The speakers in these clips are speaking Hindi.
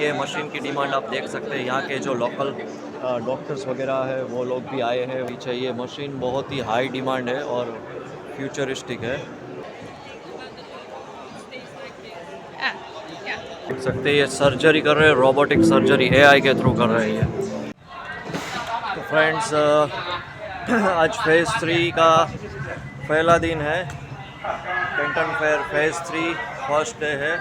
ये मशीन की डिमांड आप देख सकते हैं। यहाँ के जो लोकल डॉक्टर्स वगैरह है वो लोग भी आए हैं पीछे। ये मशीन बहुत ही हाई डिमांड है और फ्यूचरिस्टिक है। देख सकते हैं ये सर्जरी कर रहे हैं, रोबोटिक सर्जरी एआई के थ्रू कर रहे हैं ये। तो फ्रेंड्स आज फेज़ 3 का पहला दिन है। Canton fair phase 3 first day है।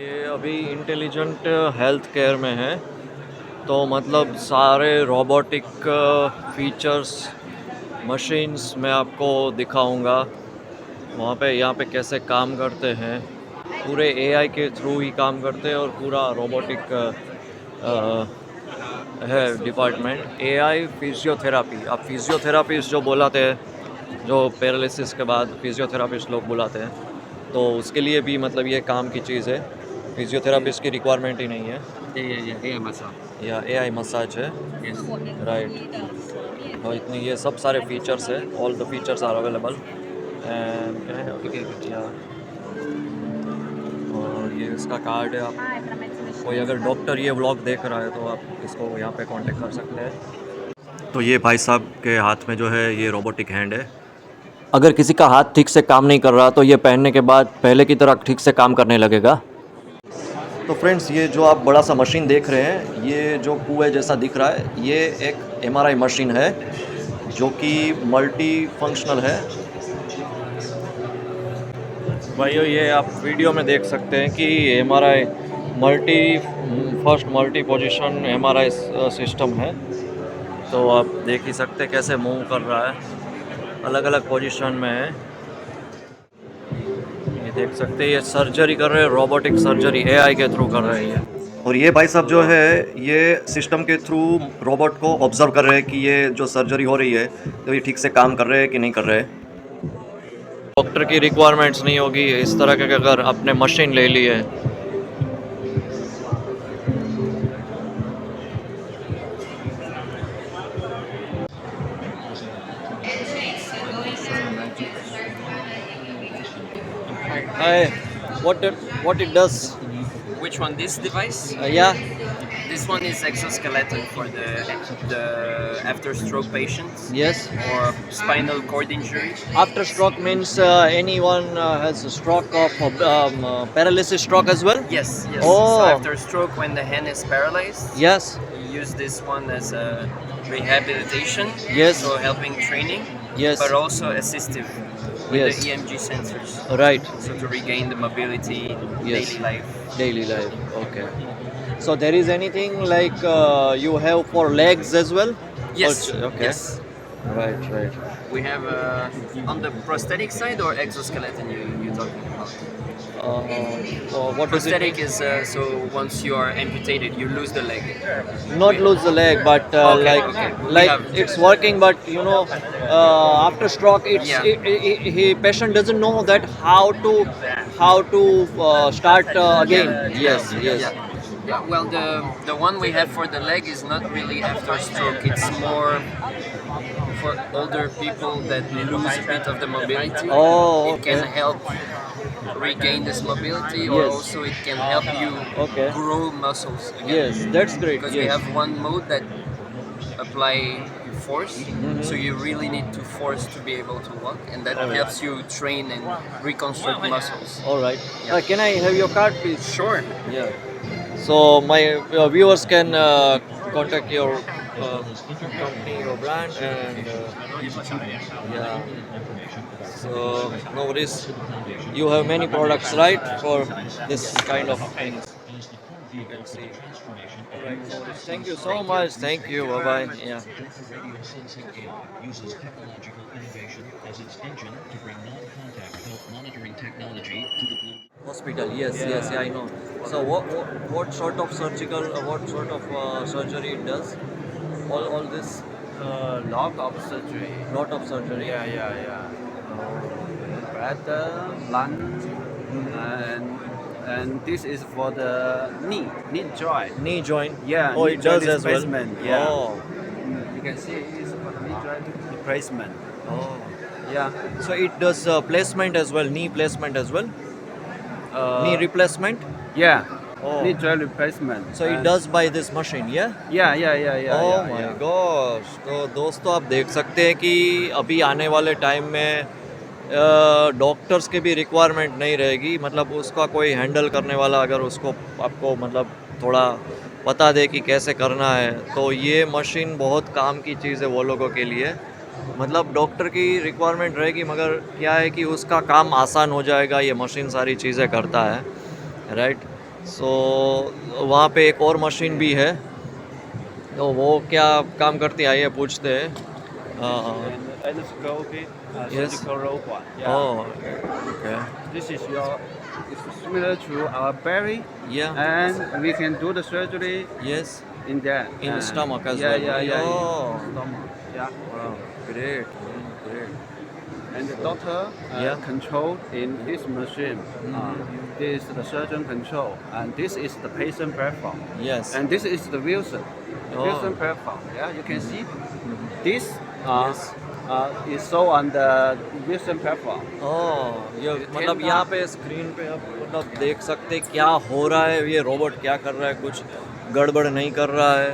ये अभी इंटेलिजेंट हेल्थ केयर में है, तो मतलब सारे रोबोटिक फीचर्स मशीन्स मैं आपको दिखाऊंगा वहाँ पे। यहाँ पे कैसे काम करते हैं, पूरे एआई के थ्रू ही काम करते हैं और पूरा रोबोटिक है डिपार्टमेंट। एआई फिजियोथेरापी, आप फिजियोथेरापिस्ट जो बुलाते हैं, जो पैरालिसिस के बाद फिजियोथेरापिस्ट लोग बुलाते हैं, तो उसके लिए भी मतलब ये काम की चीज़ है। फिजियोथेरापिस्ट की रिक्वायरमेंट ही नहीं है। AI massage. या एआई मसाज है, Yes. राइट। और इतनी ये सब सारे फीचर्स है, all the features are available and Okay. Yeah. और ये इसका कार्ड है। आप कोई अगर डॉक्टर ये व्लॉग देख रहा है तो आप इसको यहाँ पे कांटेक्ट कर सकते हैं। तो ये भाई साहब के हाथ में जो है ये रोबोटिक हैंड है। अगर किसी का हाथ ठीक से काम नहीं कर रहा तो ये पहनने के बाद पहले की तरह ठीक से काम करने लगेगा। तो फ्रेंड्स ये जो आप बड़ा सा मशीन देख रहे हैं, ये जो कुएं जैसा दिख रहा है, ये एक एमआरआई मशीन है जो कि मल्टी फंक्शनल है। भाइयों ये आप वीडियो में देख सकते हैं कि MRI first multi position MRI system है। तो आप देख ही सकते हैं कैसे मूव कर रहा है, अलग अलग पोजीशन में है। ये देख सकते हैं ये सर्जरी कर रहे हैं, रोबोटिक सर्जरी एआई के थ्रू कर रहे हैं। और ये भाई साहब जो है ये सिस्टम के थ्रू रोबोट को ऑब्जर्व कर रहे हैं कि ये जो सर्जरी हो रही है तो ये ठीक से काम कर रहे हैं कि नहीं कर रहे हैं। डॉक्टर की रिक्वायरमेंट्स नहीं होगी इस तरह के अगर आपने मशीन ले ली है। Hi, what it does? Which one? This device? Yeah. This one is exoskeleton for the after stroke patients Yes. or spinal cord injury. After stroke means anyone has a stroke of paralysis stroke as well. Yes, yes. Oh. So after stroke, when the hand is paralyzed, Yes. you use this one as a rehabilitation. Yes. So helping training. Yes. But also assistive with Yes. the EMG sensors. Right. So to regain the mobility, Yes. daily life. Daily life. Okay. So there is anything like you have for legs as well? Yes. Okay. Yes. Right. Right. We have on the prosthetic side or exoskeleton you're talking about? What does it Prosthetic mean? is so once you are amputated, you lose the leg. Not lose the leg, but Okay, okay. We like have- it's working, but you know, after stroke, it's Yeah. patient doesn't know that how to start again. Yes, yes. Yeah. Yeah. Well, the one we have for the leg is not really after stroke. It's more for older people that lose a bit of the mobility. Oh, It can okay. help regain this mobility, or Yes. also it can help you Okay. grow muscles again. Yes, that's great. Because we Yes. have one mode that apply force, so you really need to force to be able to walk, and that Alright. helps you train and reconstruct muscles. All right. Yeah. Can I have your card, please? Sure. Yeah. So my viewers can contact your company or brand and yeah. So no worries. You have many products, right, for this kind of things. You can see. All right. No worries. Thank you so much. Thank you. Bye bye. Yeah. Uses technological innovation as its engine to bring non-contact health monitoring technology to the global. Hospital, yes, yes, Yeah. yeah, I know. So what sort of surgical, what sort of surgery it does? All this, Lot of surgery. lot of surgery. Yeah. Oh, Bladder, lung, and this is for the knee joint. knee joint. Yeah, Oh, knee it joint does as well. replacement. Yeah. Oh, You can see it's for the knee joint replacement. oh. Yeah. So it does placement as well, knee placement as well, knee Uh, replacement. yeah. Knee Oh, joint replacement. so it And does by this machine, yeah? Oh my yeah. Gosh. तो दोस्तों आप देख सकते हैं कि अभी आने वाले टाइम में डॉक्टर्स के भी रिक्वायरमेंट नहीं रहेगी, मतलब उसका कोई हैंडल करने वाला अगर उसको आपको मतलब थोड़ा पता दे कि कैसे करना है, तो ये मशीन बहुत काम की चीज़ है वो लोगों के लिए। मतलब डॉक्टर की रिक्वायरमेंट रहेगी मगर क्या है कि उसका काम आसान हो जाएगा, ये मशीन सारी चीज़ें करता है, राइट। सो वहाँ पे एक और मशीन भी है, तो वो क्या काम करती है आइए पूछते हैं। And endoscopy, Yes. surgical robot. Yeah. Oh, okay. This is it's similar to our belly, Yeah. and we can do the surgery Yes. in that. In And stomach as yeah, well. Yeah. Oh. Stomach. Yeah. Wow. Great. Man, great. And the doctor Yeah. controlled in this machine. This is the surgeon control, and this is the patient platform. Yes. And this is the Wilson. The Oh. Wilson platform. Yeah, you can see this Yes. is so on the Wilson platform. ये मतलब यहाँ पे स्क्रीन पे आप मतलब देख सकते क्या हो रहा है, ये रोबोट क्या कर रहा है, कुछ गड़बड़ नहीं कर रहा है,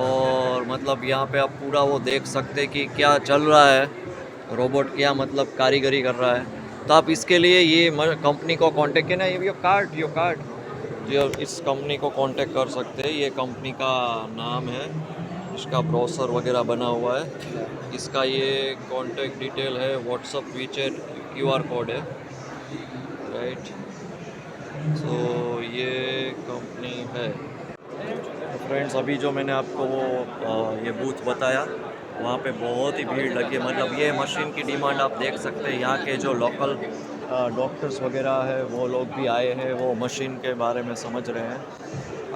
और मतलब यहाँ पे आप पूरा वो देख सकते कि क्या चल रहा है, रोबोट क्या मतलब कारीगरी कर रहा है। तो आप इसके लिए ये कंपनी को कांटेक्ट किया ना, ये यो कार्ड जो इस कंपनी को कांटेक्ट कर सकते हैं। ये कंपनी का नाम है, इसका ब्रोशर वगैरह बना हुआ है, इसका ये कांटेक्ट डिटेल है, व्हाट्सअप वीचेट क्यूआर कोड है, राइट। सो ये कंपनी है। तो फ्रेंड्स अभी जो मैंने आपको वो ये बूथ बताया, वहाँ पे बहुत ही भीड़ लगी है, मतलब ये मशीन की डिमांड आप देख सकते हैं। यहाँ के जो लोकल डॉक्टर्स वगैरह है वो लोग भी आए हैं, वो मशीन के बारे में समझ रहे हैं।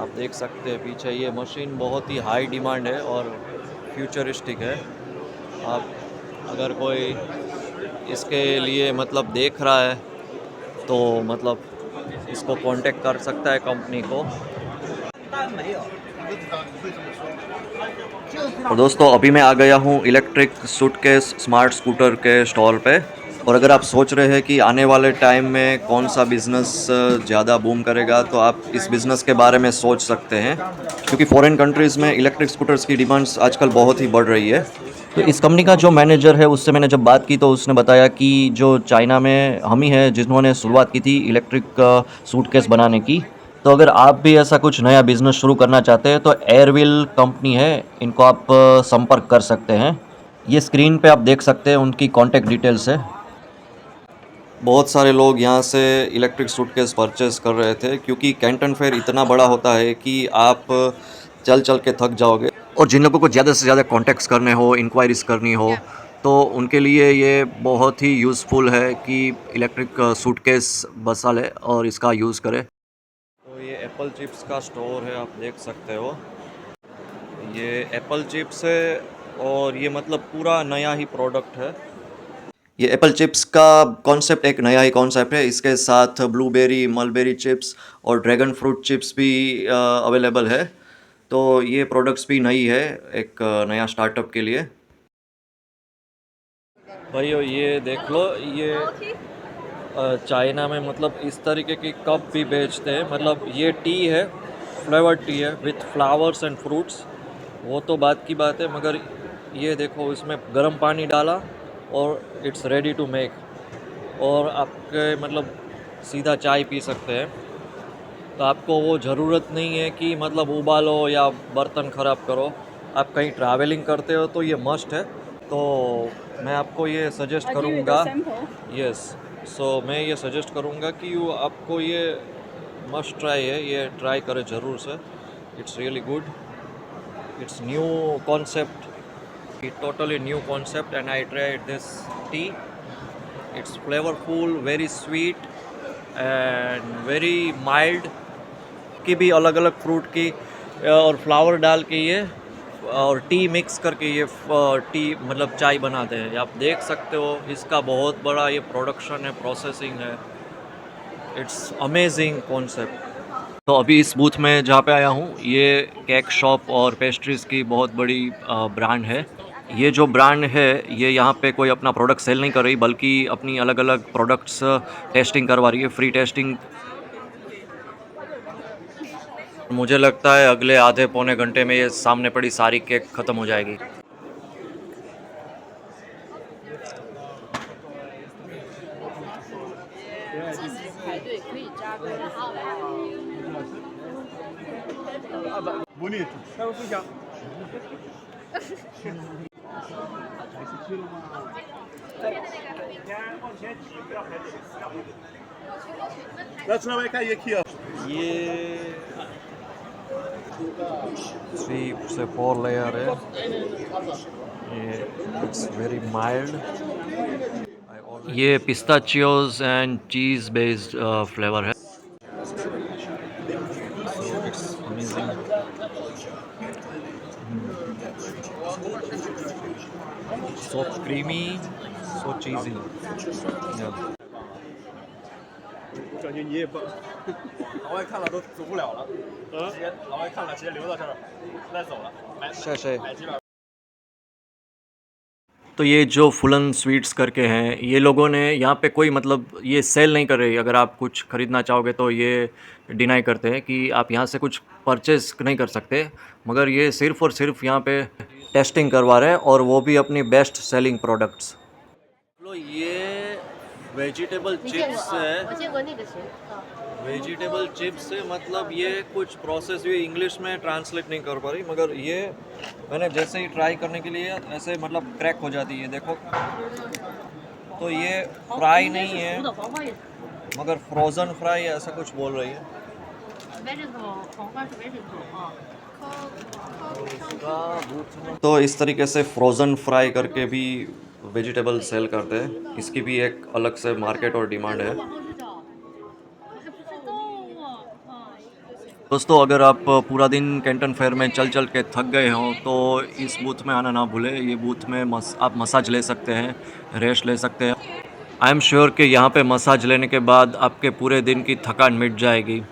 आप देख सकते हैं पीछे ये मशीन बहुत ही हाई डिमांड है और फ्यूचरिस्टिक है। आप अगर कोई इसके लिए मतलब देख रहा है तो मतलब इसको कांटेक्ट कर सकता है कंपनी को। और दोस्तों अभी मैं आ गया हूँ इलेक्ट्रिक सूटकेस स्मार्ट स्कूटर के स्टॉल पे, और अगर आप सोच रहे हैं कि आने वाले टाइम में कौन सा बिज़नेस ज़्यादा बूम करेगा, तो आप इस बिज़नेस के बारे में सोच सकते हैं, क्योंकि फॉरेन कंट्रीज़ में इलेक्ट्रिक स्कूटर्स की डिमांड्स आजकल बहुत ही बढ़ रही है। तो इस कंपनी का जो मैनेजर है उससे मैंने जब बात की तो उसने बताया कि जो चाइना में हम ही है जिन्होंने शुरुआत की थी इलेक्ट्रिक सूटकेस बनाने की। तो अगर आप भी ऐसा कुछ नया बिज़नेस शुरू करना चाहते हैं तो एयरविल कंपनी है, इनको आप संपर्क कर सकते हैं। ये स्क्रीन पे आप देख सकते हैं उनकी कॉन्टैक्ट डिटेल्स है। बहुत सारे लोग यहाँ से इलेक्ट्रिक सूटकेस परचेज़ कर रहे थे, क्योंकि कैंटन फेयर इतना बड़ा होता है कि आप चल चल के थक जाओगे, और जिन लोगों को ज़्यादा से ज़्यादा कॉन्टैक्ट्स करने हो, इंक्वायरीज़ करनी हो, तो उनके लिए ये बहुत ही यूज़फुल है कि इलेक्ट्रिक सूटकेस बसा ले और इसका यूज़ करे। तो ये एप्पल चिप्स का स्टोर है, आप देख सकते हो। ये एप्पल चिप्स है और ये मतलब पूरा नया ही प्रोडक्ट है। ये एप्पल चिप्स का कॉन्सेप्ट एक नया ही कॉन्सेप्ट है, इसके साथ ब्लूबेरी, मलबेरी चिप्स और ड्रैगन फ्रूट चिप्स भी अवेलेबल है। तो ये प्रोडक्ट्स भी नई है एक नया स्टार्टअप के लिए। भाइयों ये देख लो, ये चाइना में मतलब इस तरीके की कप भी बेचते हैं, मतलब ये टी है, फ्लेवर टी है विथ फ्लावर्स एंड फ्रूट्स, वो तो बात की बात है, मगर ये देखो इसमें गर्म पानी डाला और इट्स रेडी टू मेक, और आपके मतलब सीधा चाय पी सकते हैं। तो आपको वो ज़रूरत नहीं है कि मतलब उबालो या बर्तन ख़राब करो। आप कहीं ट्रैवलिंग करते हो तो ये मस्ट है। तो मैं आपको ये सजेस्ट करूँगा, यस, सो मैं ये सजेस्ट करूँगा कि आपको ये मस्ट ट्राई है, ये ट्राई करें ज़रूर से। It's really good, it's new concept, totally new concept, and I tried this tea. It's flavorful, very sweet, and very mild की भी अलग अलग फ्रूट की और फ्लावर डाल के ये और टी मिक्स करके ये टी मतलब चाय बनाते हैं। आप देख सकते हो इसका बहुत बड़ा ये प्रोडक्शन है, प्रोसेसिंग है। It's amazing concept. तो अभी इस बूथ में जहाँ पे आया हूँ ये केक शॉप और पेस्ट्रीज़ की बहुत बड़ी ब्रांड है। ये जो ब्रांड है ये यहाँ पे कोई अपना प्रोडक्ट सेल नहीं कर रही बल्कि अपनी अलग अलग प्रोडक्ट्स टेस्टिंग करवा रही है, फ्री टेस्टिंग। मुझे लगता है अगले आधे पौने घंटे में ये सामने पड़ी सारी केक ख़त्म हो जाएगी। ये 3 से 4 लेयर है। ये इट्स वेरी माइल्ड। ये पिस्ताचियोज एंड चीज़ बेस्ड फ्लेवर है। It's amazing. So creamy, so cheesy. Yeah. 我感觉你也笨，老外看了都走不了了，直接老外看了直接留到这儿，不带走了，买几百。 तो ये जो फुलन स्वीट्स करके हैं ये लोगों ने यहाँ पे कोई मतलब ये सेल नहीं कर रही। अगर आप कुछ ख़रीदना चाहोगे तो ये डिनाई करते हैं कि आप यहाँ से कुछ परचेज़ नहीं कर सकते, मगर ये सिर्फ़ और सिर्फ यहाँ पे टेस्टिंग करवा रहे हैं और वो भी अपनी बेस्ट सेलिंग प्रोडक्ट्स। लो ये वेजिटेबल चिप्स है। वेजिटेबल चिप्स से मतलब ये कुछ प्रोसेस भी इंग्लिश में ट्रांसलेट नहीं कर पा रही, मगर ये मैंने जैसे ही ट्राई करने के लिए ऐसे मतलब क्रैक हो जाती है, देखो। तो ये फ्राई नहीं है मगर फ्रोज़न फ्राई ऐसा कुछ बोल रही है। तो इस तरीके से फ्रोज़न फ्राई करके भी वेजिटेबल सेल करते हैं। इसकी भी एक अलग से मार्केट और डिमांड है। दोस्तों अगर आप पूरा दिन कैंटन फेयर में चल चल के थक गए हों तो इस बूथ में आना ना भूलें। ये बूथ में आप मसाज ले सकते हैं, रेस्ट ले सकते हैं। आई एम श्योर कि यहाँ पे मसाज लेने के बाद आपके पूरे दिन की थकान मिट जाएगी।